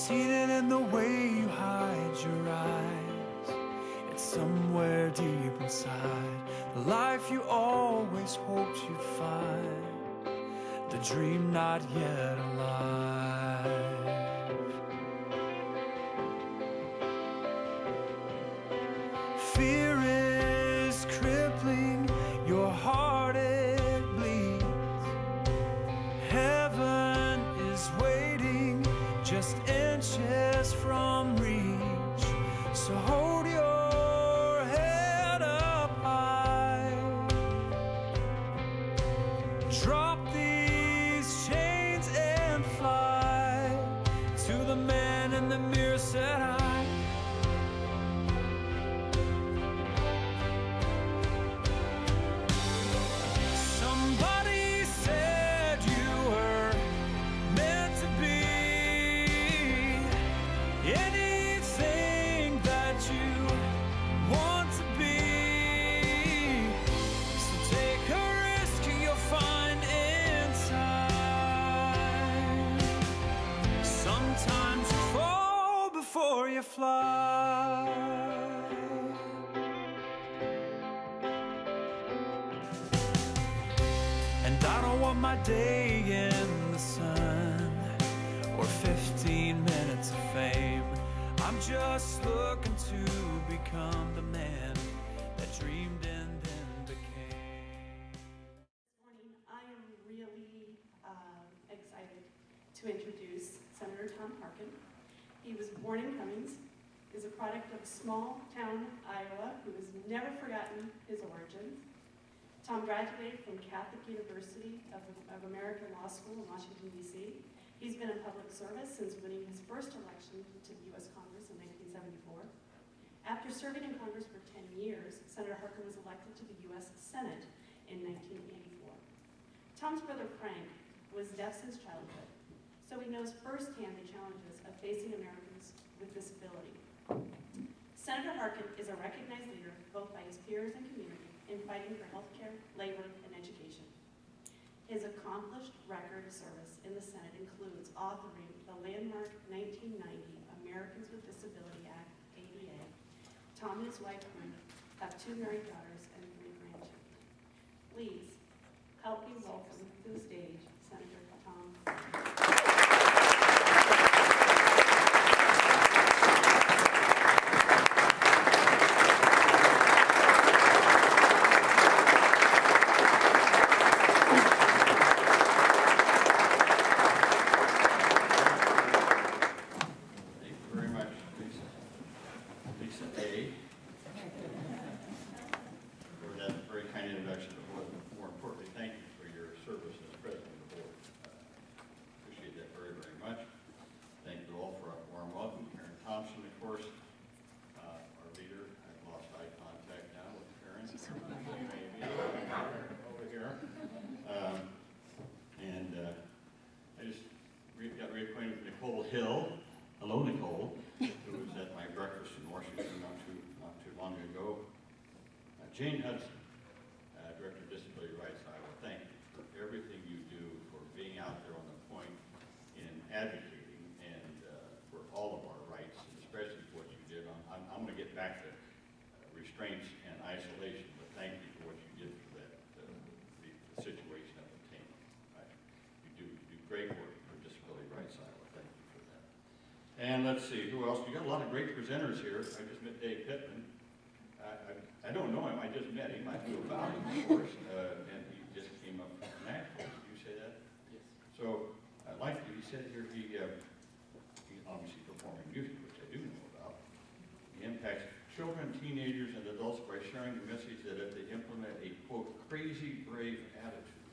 seen it in the way you hide your eyes. It's somewhere deep inside, the life you always hoped you'd find, the dream not yet alive. Fear is crippling your heart, it bleeds. Heaven is waiting just inches from reach. So hold your head up high. Drop these chains and fly to the man in the mirror, said I. Before you fly. And I don't want my day in the sun or 15 minutes of fame. I'm just looking to become the man that dreamed and then became. This morning, I am really excited to introduce Senator Tom Harkin. He was born in Cummings, is a product of small town Iowa who has never forgotten his origins. Tom graduated from Catholic University of American Law School in Washington, D.C. He's been in public service since winning his first election to the U.S. Congress in 1974. After serving in Congress for 10 years, Senator Harkin was elected to the U.S. Senate in 1984. Tom's brother Frank was deaf since childhood, so he knows firsthand the challenges of facing Americans with disability. Senator Harkin is a recognized leader, both by his peers and community, in fighting for health care, labor, and education. His accomplished record of service in the Senate includes authoring the landmark 1990 Americans with Disability Act, ADA. Tom and his wife, Ruth, have 2 married daughters and 3 grandchildren. Please help me welcome to the stage Senator Tom Harkin. Hello, Nicole, who was at my breakfast in Washington not too long ago. Jane Hudson, Director of Disability Rights Iowa, thank you for everything you do, for being out there on the point in advocating and for all of our rights, and especially for what you did on. I'm going to get back to restraints and isolation, but thank you for what you did for that the situation of attainment. Right? You do great work for Disability Rights Iowa. Thank you for that. And let's see, who else? We got a lot of great presenters here. I just met Dave Pittman. I don't know him, I just met him. I knew about him, of course, and he just came up from Nashville. Did you say that? Yes. So, like he said here, he's obviously performing music, which I do know about. He impacts children, teenagers, and adults by sharing the message that if they implement a, quote, crazy brave attitude.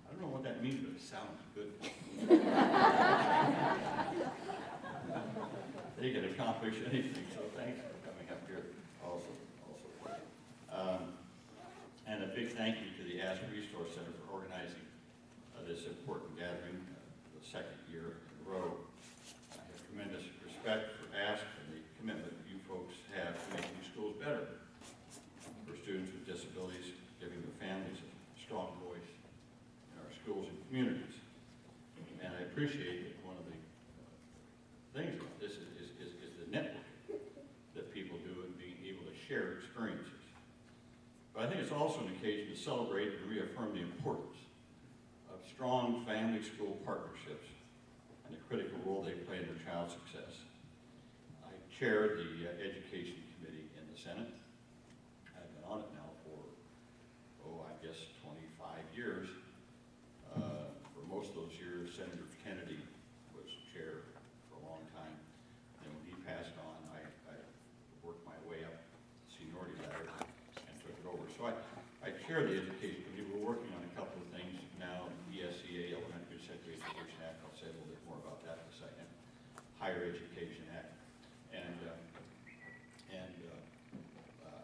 I don't know what that means, but it sounds good. They can accomplish anything, so thanks for coming up here also. And a big thank you to the Ask Resource Center for organizing this important gathering, the 2nd year in a row. I have tremendous respect for Ask and the commitment that you folks have to making schools better for students with disabilities, giving their families a strong voice in our schools and communities. And I appreciate that one of the to celebrate and reaffirm the importance of strong family-school partnerships and the critical role they play in their child's success. I chair the Education Committee in the Senate. I've been on it now for, I guess 25 years. For most of those years, Senator Kennedy was chair for a long time. And when he passed on, I worked my way up the seniority ladder and took it over. So I chair the Education Committee. We're working on a couple of things now, ESEA, Elementary Secondary Education Act. I'll say a little bit more about that in a second. Higher Education Act.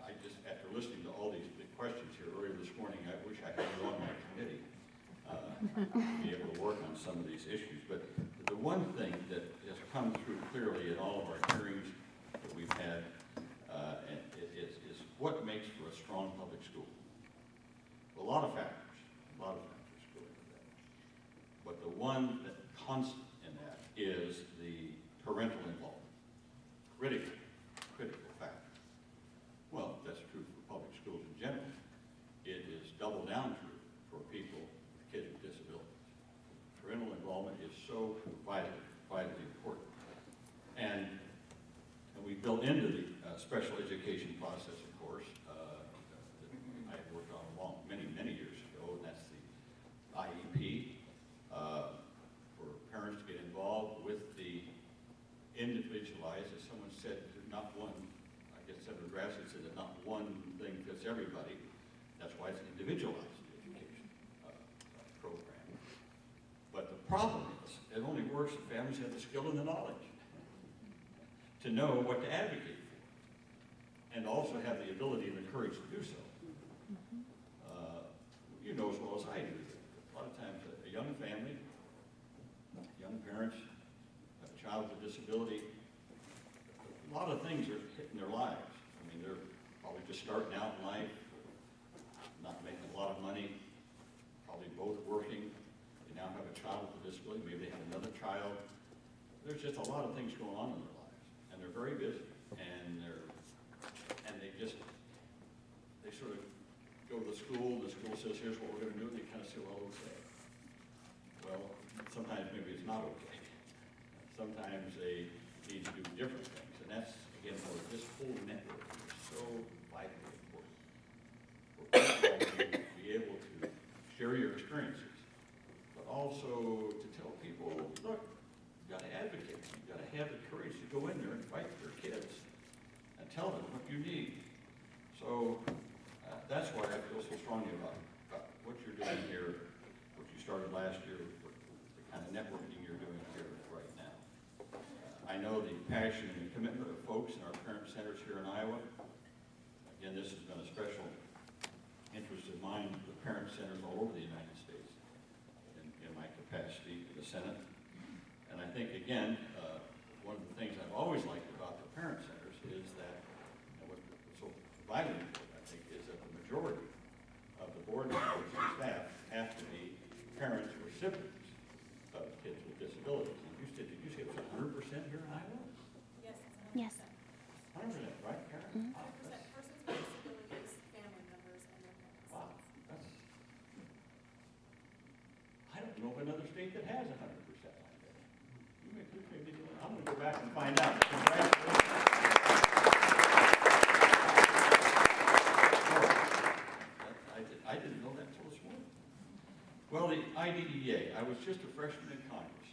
I just, after listening to all these big questions here earlier this morning, I wish I had you on my committee to be able to work on some of these issues. But the one thing that has come through clearly in all of our hearings that we've had is what makes for a strong public school. A lot of factors go into that. But the one that constant in that is the parental involvement. Critical factor. Well, that's true for public schools in general. It is double down true for people with kids with disabilities. Parental involvement is so vitally important. And we built into the special education process, of course, that I worked on many years ago, and that's the IEP, for parents to get involved with the individualized, as someone said, not one, I guess Senator Grassley said that not one thing fits everybody. That's why it's an individualized education program. But the problem is, it only works if families have the skill and the knowledge to know what to advocate for, and also have the ability and the courage to do so. You know as well as I do, a lot of times a young family, young parents, have a child with a disability, a lot of things are hitting their lives. I mean, they're probably just starting out in life, not making a lot of money, probably both working. They now have a child with a disability, maybe they have another child. There's just a lot of things going on in their lives, and they're very busy, and they sort of go to the school says, here's what we're going to do, and they kind of say, well, okay. Well, sometimes maybe it's not okay. Sometimes they need to do different things, and that's, again, where this whole network is so vitally important. For people to be able to share your experiences, but also to tell people, look, you've got to advocate. You've got to have the courage to go in there and fight for your kids and tell them what you need. So that's why I feel so strongly about what you're doing here, what you started last year, the kind of networking you're doing here right now. I know the passion and the commitment of folks in our parent centers here in Iowa. Again, this has been a special interest of mine, the parent centers all over the United States in my capacity in the Senate. And I think, again, one of the things I've always liked about the parent centers is that, and what's so vitally important, I think, is that the majority of the board members and staff have to be parents or siblings of kids with disabilities. And did you say it was 100% here in Iowa? Yes, it's 100%. Yes. 100%, right, Karen? 100% persons with disabilities, family members, and their parents. Wow, I don't know of another state that has 100% like that. I'm going to go back and find out. Congratulations. I didn't know that until this morning. Well, the IDEA, I was just a freshman in Congress,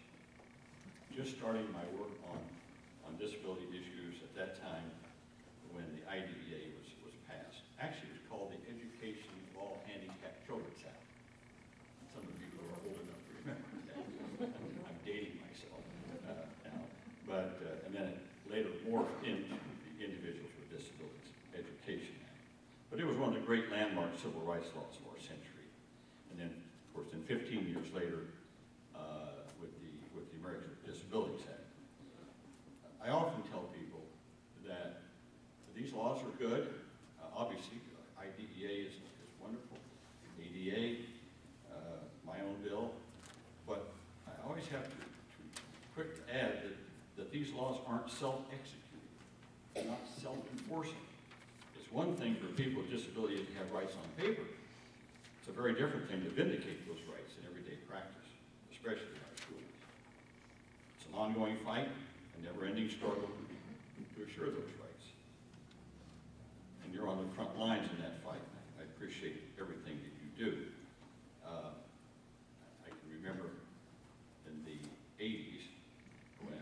just starting my work on disability issues at that time when the IDEA was passed. Actually, it was called the Education of All Handicapped Children's Act. Some of you are old enough to remember that. I'm dating myself now. But, and then it later morphed into the Individuals with Disabilities Education Act. But it was one of the great landmark civil rights laws of our century. And then, of course, then 15 years later, with the Americans with Disabilities Act. I often tell people that these laws are good. Obviously, IDEA is wonderful. ADA, my own bill. But I always have to quick to add that these laws aren't self-executing. They're not self-enforcing. It's one thing for people with disabilities to have rights on paper, It's a very different thing to vindicate those rights in everyday practice, especially in our schools. It's an ongoing fight, a never-ending struggle to assure those rights. And you're on the front lines in that fight. I appreciate everything that you do. I can remember in the 80s when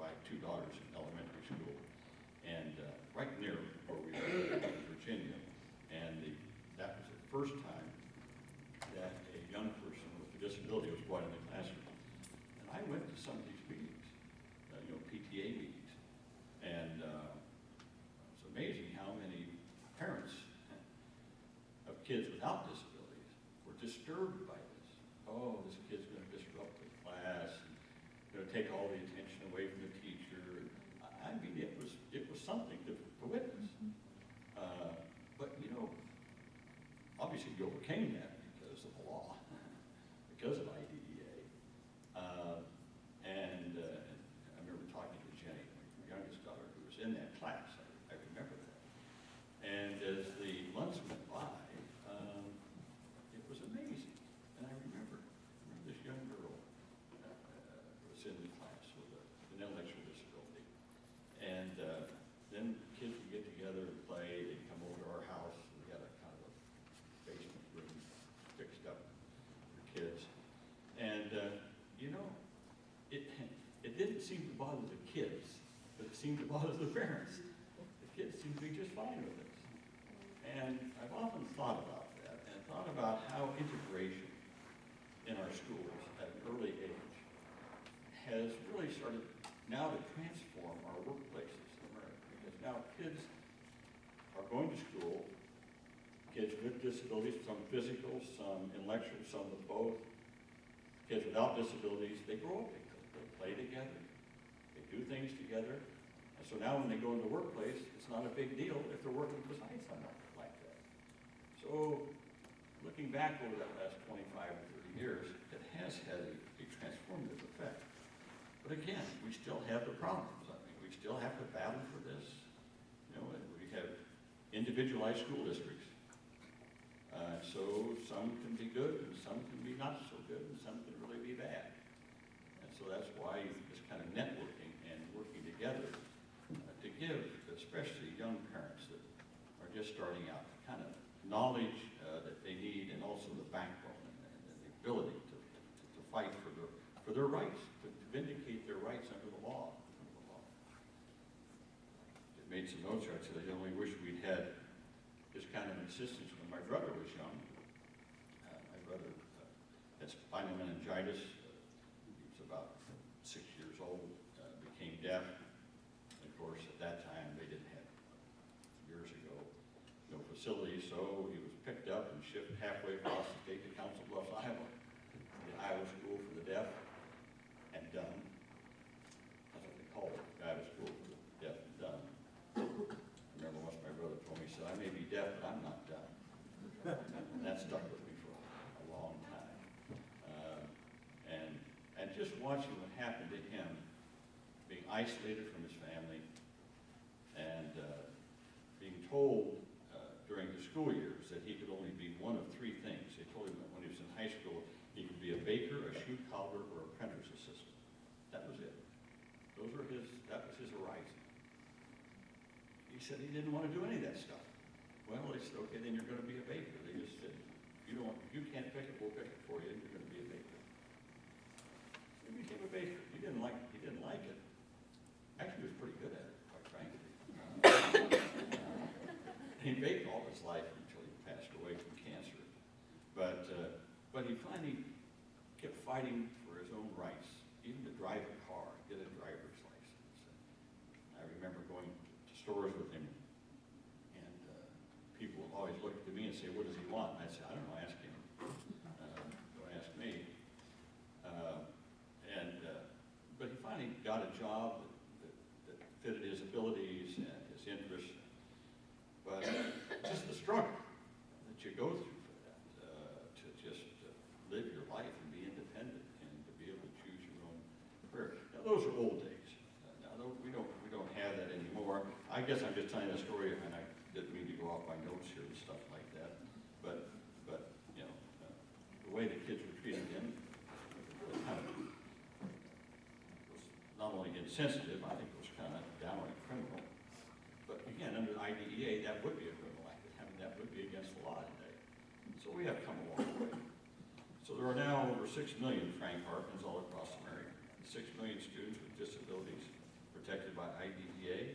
I had two daughters in elementary school, and right near where we were in Virginia, and that was the first time that a young person with a disability was brought in the classroom. And I went to some of these meetings, PTA meetings, and it's amazing how many parents of kids without disabilities were disturbed by this. Oh, this kid's going to disrupt the class, and going to take all the attention away from the teacher. I mean, it was something to witness. But obviously you overcame that because of the law, because of IDEA. And I remember talking to Jenny, my youngest daughter, who was in that class. I remember that. And as the months went by, it was amazing. And I remember this young girl was in the class with an intellectual disability. And then kids would get together and play. They'd come over to our house. We had a kind of a basement room fixed up for kids. And, it didn't seem to bother the kids, but it seemed to bother the parents. The kids seemed to be just fine with it. And I've often thought about that, and thought about how integration in our schools at an early age has really started now to transform our workplaces in America. Because now kids are going to school, kids with disabilities, some physical, some intellectual, some with both. Kids without disabilities, they grow up together. They play together. They do things together. And so now when they go into the workplace, it's not a big deal if they're working beside someone like that. So looking back over that last 25 or 30 years, it has had a transformative effect. But again, we still have the problems. I mean, we still have to battle for this. We have individualized school districts. So some can be good, and some can be not so good, and some can really be bad. And so that's why this kind of networking and working together to give, especially young parents that are just starting out, the kind of knowledge that they need, and also the backbone and the ability to fight for their rights, to vindicate their rights under the law. I made some notes here. I said I only wish we'd had this kind of insistence when my brother was young. My brother had spinal meningitis. He was about 6 years old, became deaf. And of course, at that time, they didn't have, years ago, no facilities, so he was picked up and shipped halfway across the state to Council Bluffs, Iowa, the Iowa School for the Deaf and Dumb. That's what they call it, the Iowa School for the Deaf and Dumb. I remember once my brother told me, he said, I may be deaf, but I'm not dumb. And that stuck with me for a long time. And just watching what happened to him, being isolated from his family, and being told during the school years that he could only be one of three things. They told him that when he was in high school, he could be a baker, a shoe cobbler, or a printer's assistant. That was it. That was his horizon. He said he didn't want to do any of that stuff. Well, they said, okay, then you're going to be a baker. They just said, you can't pick it, we'll pick it for you, and you're going to be a baker. He became a baker. He didn't like it. Actually, he was pretty good at it, quite frankly. He baked all his life until he passed away from cancer. But he finally kept fighting for his own rights, even to drive a car, get a driver's license. I remember going to stores with him, and people always looked at me and say, what does he want? And I'd say, I don't know, ask him. Don't ask me. But he finally got a job that fitted his abilities and his interests. But just the struggle that you go through for that, to just live your life and be independent and to be able to choose your own career. Now those are old days. Now we don't have that anymore. I guess I'm just telling a story, and I didn't mean to go off my notes here and stuff like that. But way the kids were treated then was kind of, was not only insensitive, I think it was kind of downright criminal. But again, under the IDEA, that would be a criminal act. I mean, that would be against the law today. So we have come a long way. So there are now over 6 million Frank Harkins all across America. 6 million students with disabilities protected by IDEA,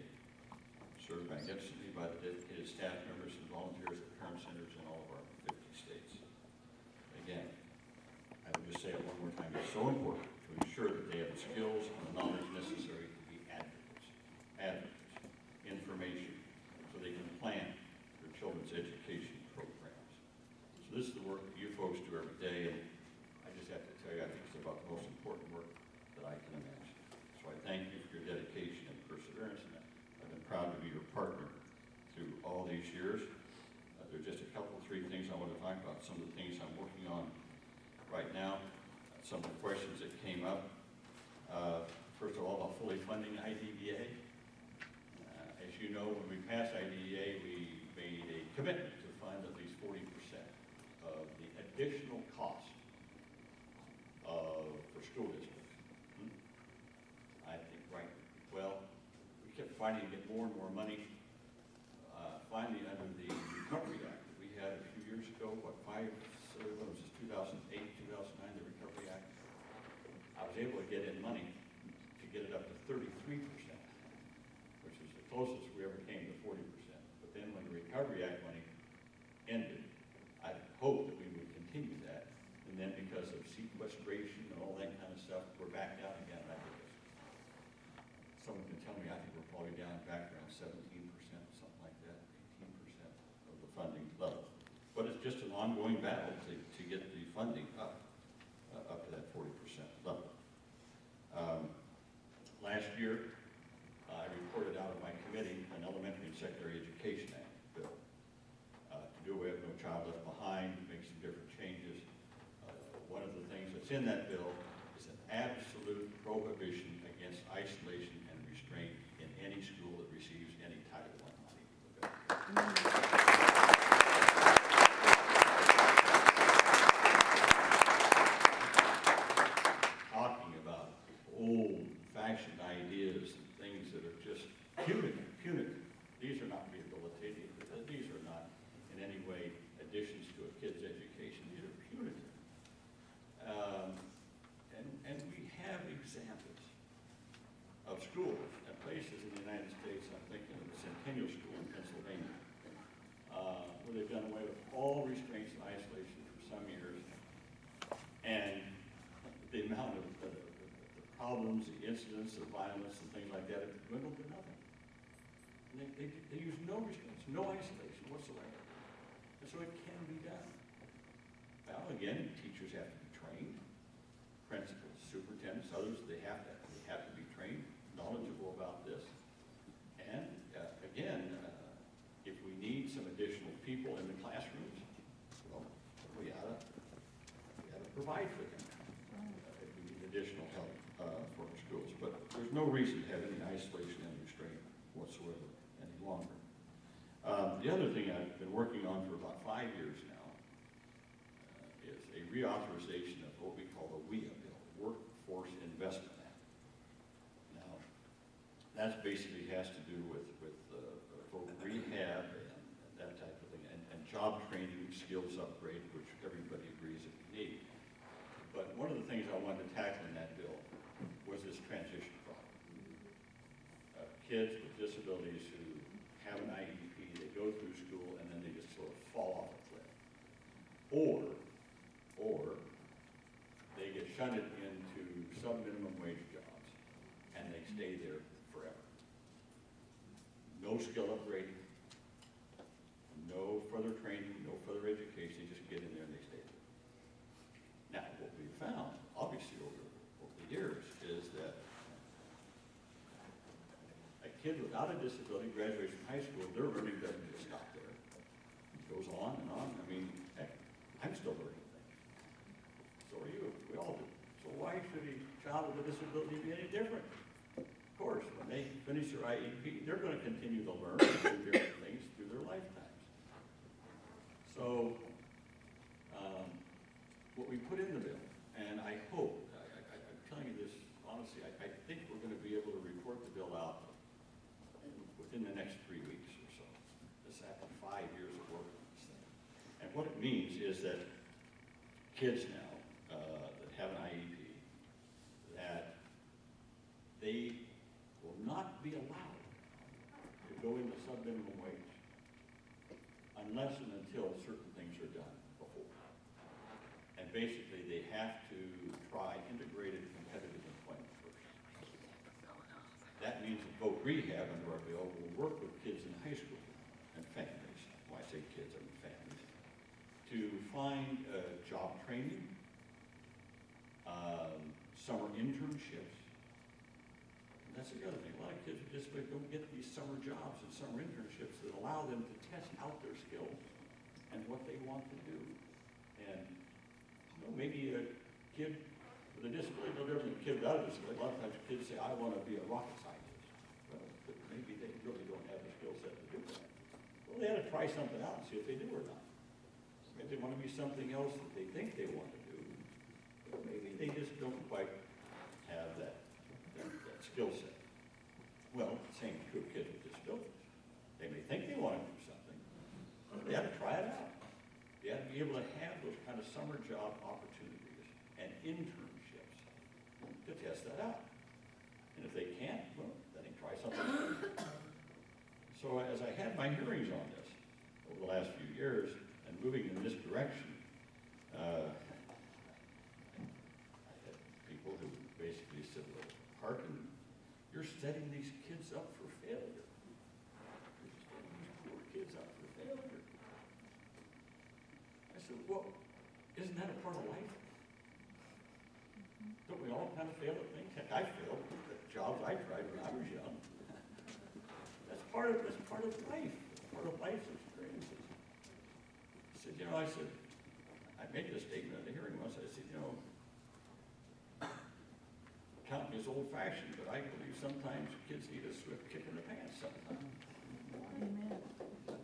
served magnificently by the dedicated staff members and volunteers at parent centers in all of our 50 states. Again, I would just say it one more time, it's so important to ensure that they have the skills and the knowledge necessary to be advocates, information, so they can plan their children's education programs. So this is the work that you folks do every day, and I just have to tell you, I think it's about the most important work that I can imagine. So I thank you for your dedication and perseverance, and I've been proud to be your partner through all these years. There are just a couple, 3 things I want to talk about, some of the things I'm working on right now, some of the questions that came up. First of all, about fully funding IDEA. As you know, when we passed IDEA, we made a commitment to fund at least 40% of the additional cost for school districts. I think, right, well, we kept fighting to get more and more money. Finally, under the Recovery Act that we had a few years ago, what was this, 2008, 2009, the Recovery Act, I was able to get in money to get it up to 33%, which is the closest we ever came to 40%. But then when the Recovery Act money ended, I hoped that we would continue that. And then because of sequestration and all that kind of stuff, we're back down again. I think someone can tell me, I think we're probably down back around 17%, something like that, 18% of the funding level. But it's just an ongoing battle to get the funding up to that 40% level. Last year, I reported out of my committee an Elementary and Secondary Education Act bill to do away with No Child Left Behind, make some different changes. One of the things that's in that bill is an absolute prohibition against isolation and restraint in any school that receives any Title I money. Talking about old-fashioned ideas and things that are just punitive. These are not rehabilitative. These are not in any way additions to a kid's education. These are punitive. And we have examples of schools and places in the United States. I'm thinking of the Centennial School in Pennsylvania, where they've done away with all restraints and isolation for some years. And the amount of the problems, the incidents of violence and things like that have dwindled to nothing. And they use no restraints, no isolation whatsoever. And so it can be done. Well, again, teachers have to be trained, principals, superintendents, others, they have to be trained, knowledgeable about this. And again, if we need some additional people in the classrooms, well, we ought to provide for them if we need additional help for our schools. But there's no reason to have any isolation and restraint whatsoever any longer. The other thing I've been working on for about 5 years now is a reauthorization of what we call the WIA bill, Workforce Investment Act. Now, that basically has to do with rehab and that type of thing, and job training, skills upgrade, which everybody agrees that we need. But one of the things I wanted to tackle in that bill was this transition problem. Kids with disabilities who have an IEP, they go through school and then they just sort of fall off a cliff. Or they get shunted into sub-minimum wage jobs and they stay there forever. No skill upgrading, no further training, no further education, they just get in there and they stay there. Now, what we found, obviously over the years, is that a kid without a disability graduates from high school, their learning doesn't just stop there. It goes on and on. I mean, heck, I'm still learning things. So are you. We all do. So why should a child with a disability be any different? Of course, when they finish their IEP, they're going to continue to learn and do different things through their lifetimes. So what we within the next 3 weeks or so. This after 5 years of work on this thing. And what it means is that kids now that have an IEP, that they will not be allowed to go into sub-minimum wage unless and until certain things are done before. And basically, they have to try integrated competitive employment first. That means that voc rehab under our bill will work with kids in high school and families, when I say kids, I mean families, to find job training, summer internships. And that's the other thing. A lot of kids with disabilities don't get these summer jobs and summer internships that allow them to test out their skills and what they want to do. And maybe a kid with a disability, no different than a kid without a disability. A lot of times kids say, I want to be a rocket scientist. Well, but maybe they really don't have the skill set to do that. Well, they had to try something out and see if they do or not. Maybe they want to be something else that they think they want to do. But maybe they just don't quite have that skill set. Well, same is true of kids with disabilities. They may think they want to do something, but they have to try it out. They have to be able to have those kind of summer job opportunities and internships to test that out. And if they can't, well, then they try something else. So as I had my hearings on this over the last few years and moving in this direction, I had people who basically said, well, Harkin, you're setting these kids up for failure. You're setting these poor kids up for failure. I said, well, isn't that a part of life? Don't we all kind of fail at things? Heck, I failed at jobs I tried when I was young. That's part of life. Part of life's experiences. I said, I made this statement at the hearing once. I said, count me as old-fashioned, but I believe sometimes kids need a swift kick in the pants sometimes. Amen.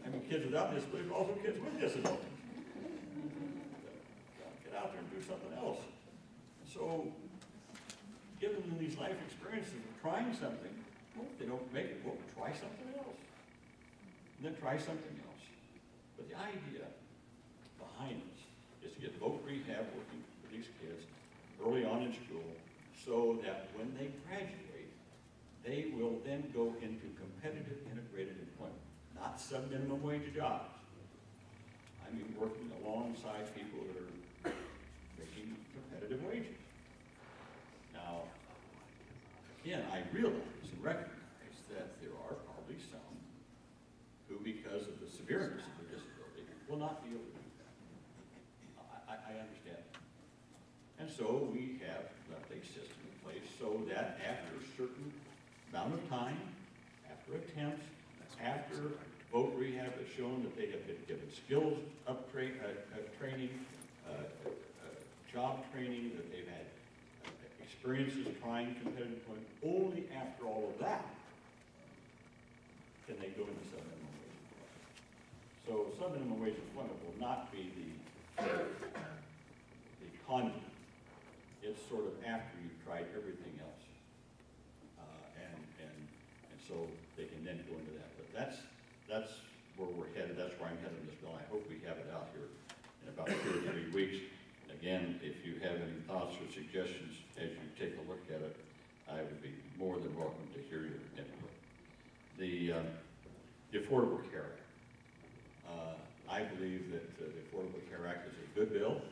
I mean, kids without disabilities, but also kids with disabilities. Get out there and do something else. So, give them these life experiences of trying something. Well, if they don't make it, well, try something else. And then try something else. But the idea behind this is to get voc rehab working with these kids early on in school so that when they graduate, they will then go into competitive integrated employment, not sub-minimum wage jobs. I mean working alongside people that are making competitive wages. Now, again, I realize and recognize that there are probably some who, because of the severeness of their disability, will not be able to do that. I understand. And so we have left a system in place so that after a certain amount of time, after attempts, after voc rehab has shown that they have been given skills training, job training, that they've had experiences trying competitive employment, only after all of that can they go into sub-minimum wage employment. So sub-minimum wage employment will not be the conduit. It's sort of after you've tried everything else. And so they can then go into that. But that's where we're headed. That's where I'm headed in this bill. I hope we have it out here in about 2 or 3 weeks. Again, if you have any thoughts or suggestions as you take a look at it, I would be more than welcome to hear your input. The Affordable Care Act. I believe that the Affordable Care Act is a good bill.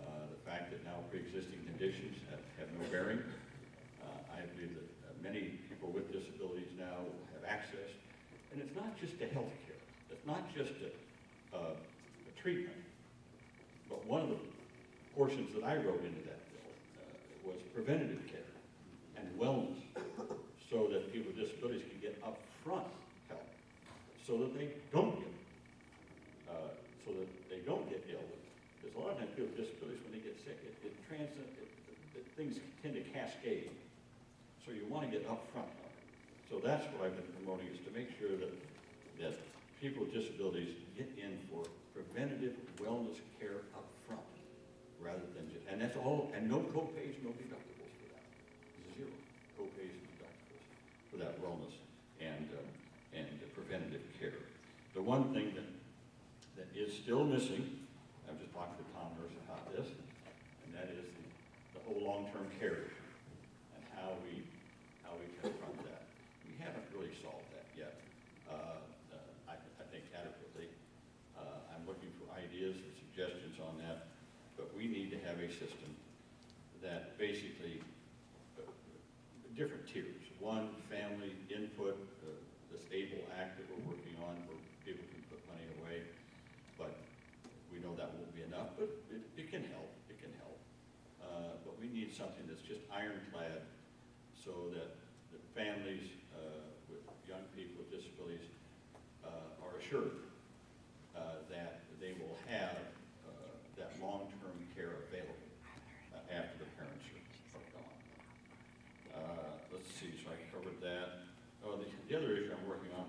The fact that now pre-existing conditions have no bearing. I believe that many people with disabilities now have access. And it's not just to health care. It's not just a treatment. But one of the portions that I wrote into that bill was preventative care and wellness, so that people with disabilities can get upfront help, so that they don't get ill. Because a lot of times people with disabilities, when they get sick, things tend to cascade. So you want to get upfront help. So that's what I've been promoting, is to make sure that people with disabilities get in for preventative wellness care upfront, rather than just, and that's all, and no co-pays, no deductibles for that. Zero co-pays and deductibles for that wellness and one thing that is still missing, I've just talked to Tom Harkin about this, and that is the whole long-term care issue and how we confront that. We haven't really solved that yet, I think adequately. I'm looking for ideas and suggestions on that, but we need to have a system that basically, different tiers. One, family input, the Stable Act that we're working on where people can put money away, but we know that won't be enough, but it can help, but we need something that's just ironclad so that families with young people with disabilities are assured that they will have that long-term care available after the parents are gone. Let's see, so I covered that. Oh, the other issue I'm working on,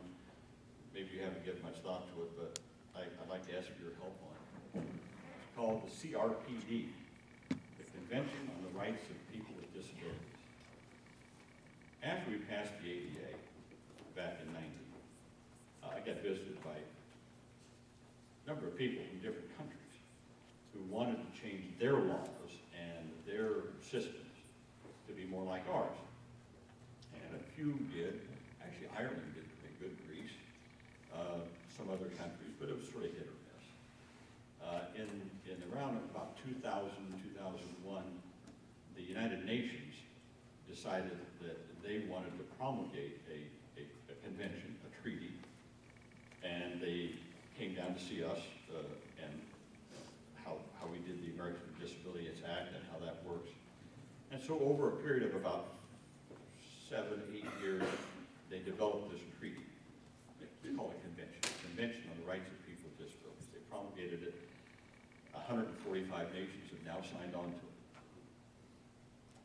maybe you haven't given much thought to it, but I'd like to ask for your help on it. It's called the Crpd, the Convention on the Rights of People with Disabilities. After we passed the ADA back in '90, I got visited by a number of people from different countries who wanted to change their laws and their systems to be more like ours. And a few did. Actually, Ireland did pretty good, Greece, some other countries, but it was sort of hit or miss. In around about 2000, 2001, the United Nations decided that they wanted to promulgate a convention, a treaty, and they came down to see us and how we did the Americans with Disabilities Act and how that works. And so over a period of about 7, 8 years, they developed this treaty. It's called a convention, Convention on the Rights of People with Disabilities. They promulgated it. 145 nations have now signed on to it.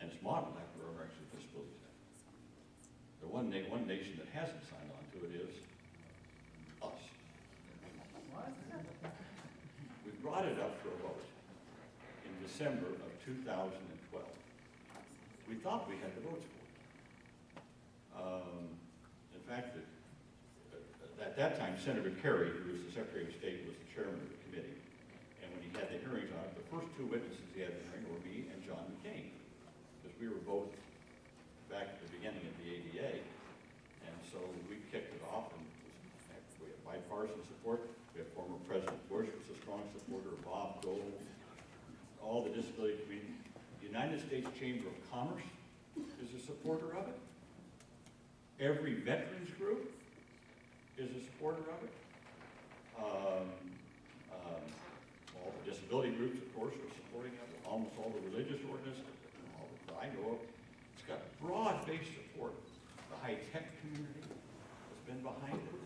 And it's modeled after our Americans with Disabilities Act. The one nation that hasn't signed on to it is us. We brought it up for a vote in December of 2012. We thought we had the votes for it. In fact, at that time, Senator Kerry, who was the Secretary of State, was the chairman of the committee. And when he had the hearings on it, the first two witnesses he had in the hearing were me and John McCain, because we were both back at the beginning of the ADA. And so we kicked it off, and we had bipartisan support. We have former President Bush was a strong supporter, Bob Dole, all the disability community. The United States Chamber of Commerce is a supporter of it. Every veterans group is a supporter of it. All the disability groups, of course, are supporting of it. Almost all the religious organizations, all that I know of. It's got broad-based support. The high-tech community has been behind it.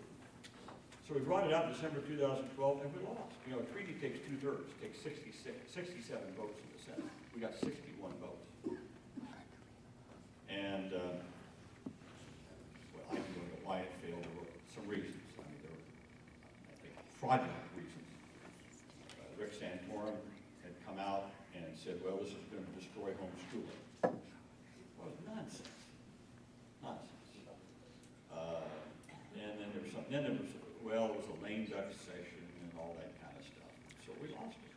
So we brought it out in December 2012, and we lost. You know, a treaty takes 2/3. It takes 67 votes in the Senate. We got 61 votes. And, well, I don't know why it failed. There were some reasons. I mean, there were, I think, fraudulent reasons. Rick Santorum had come out and said, well, this is going to destroy homeschooling. Well, nonsense. Nonsense. And then there was something, then there was, well, it was a lame duck session and all that kind of stuff. So we lost it.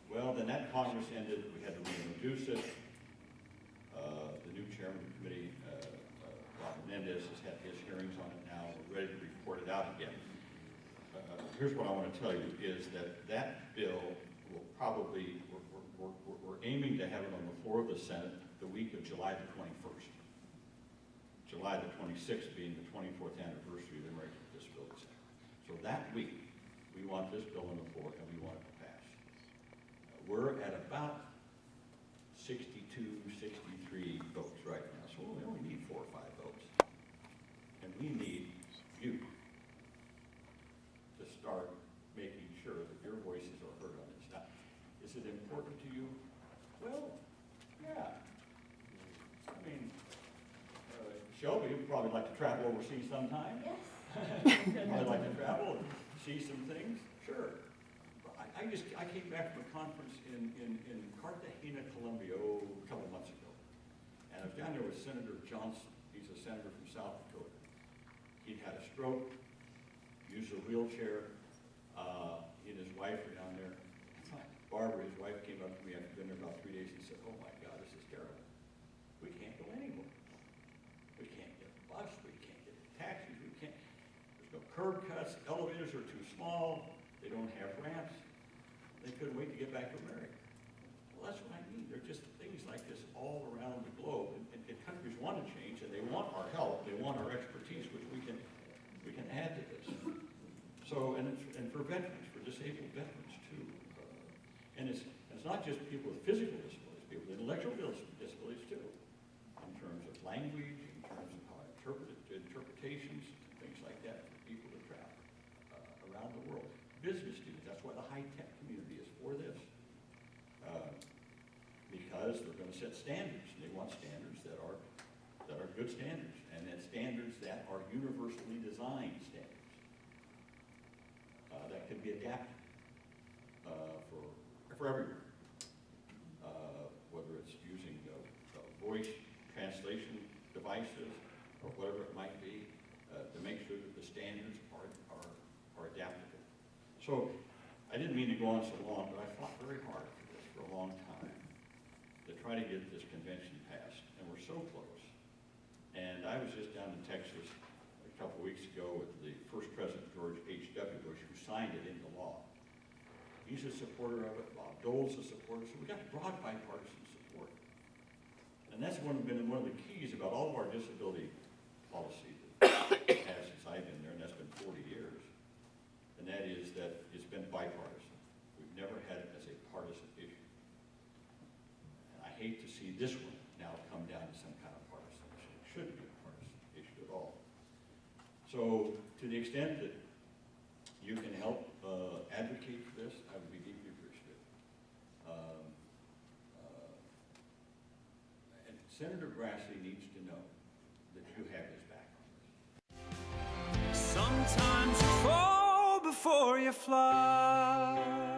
Well, then that Congress ended. We had to reintroduce it. The new chairman of the committee, Bob Menendez, has had his hearings on it now. We're ready to report it out again. Here's what I want to tell you is that bill will probably, we're aiming to have it on the floor of the Senate the week of July the 21st. July the 26th being the 24th anniversary of the Americans with Disabilities Act. So that week, we want this bill on the floor and we want it to pass. We're at about 62, 63 votes right now. So we only need 4 or 5 votes. And we need you to start making sure that your voices are heard on this. Now, is it important to you? Well, yeah. I mean, Shelby would probably like to travel overseas sometime. Yes. I'd like to travel and see some things. Sure. I came back from a conference in Cartagena, Colombia, a couple months ago. And I was down there with Senator Johnson. He's a senator from South Dakota. He'd had a stroke. uses a wheelchair. He and his wife are down there. Barbara, his wife, came up to me after dinner about 3 days and said, "Oh my God, this is terrible. We can't go anywhere. We can't get a bus, we can't get taxis, there's no curb cuts, elevators are too small, they don't have ramps." They couldn't wait to get back to America. Well, that's what I mean. There are just things like this all around the globe, and countries want to change, and they want our help, they want our expertise, which we can add to this. So, and for veterans, for disabled veterans too. And it's not just people with physical disabilities, people with intellectual disabilities too, in terms of language, in terms of how interpretations, and things like that for people to travel around the world. Business students, that's why the high-tech community is for this. Because they're going to set standards, and they want standards that are good standards, and then standards that are universally designed standards that can be adapted for everyone. Whether it's using voice translation devices or whatever it might be, to make sure that the standards are adaptable. So I didn't mean to go on so long, but I fought very hard for this for a long time to try to get this convention passed, and we're so close. And I was just down in Texas a couple weeks ago with the first President, George H.W. Bush, who signed it into law. He's a supporter of it. Bob Dole's a supporter. So we got broad bipartisan support. And that's been one of the keys about all of our disability policy that we've had since I've been there, and that's been 40 years. And that is that it's been bipartisan. We've never had it as a partisan issue. And I hate to see this one now come down to some kind of partisan issue. It shouldn't be a partisan issue at all. So to the extent that you can help advocate for this, I would be deeply appreciative. And Senator Grassley needs to know that you have his back on this. Sometimes you fall before you fly.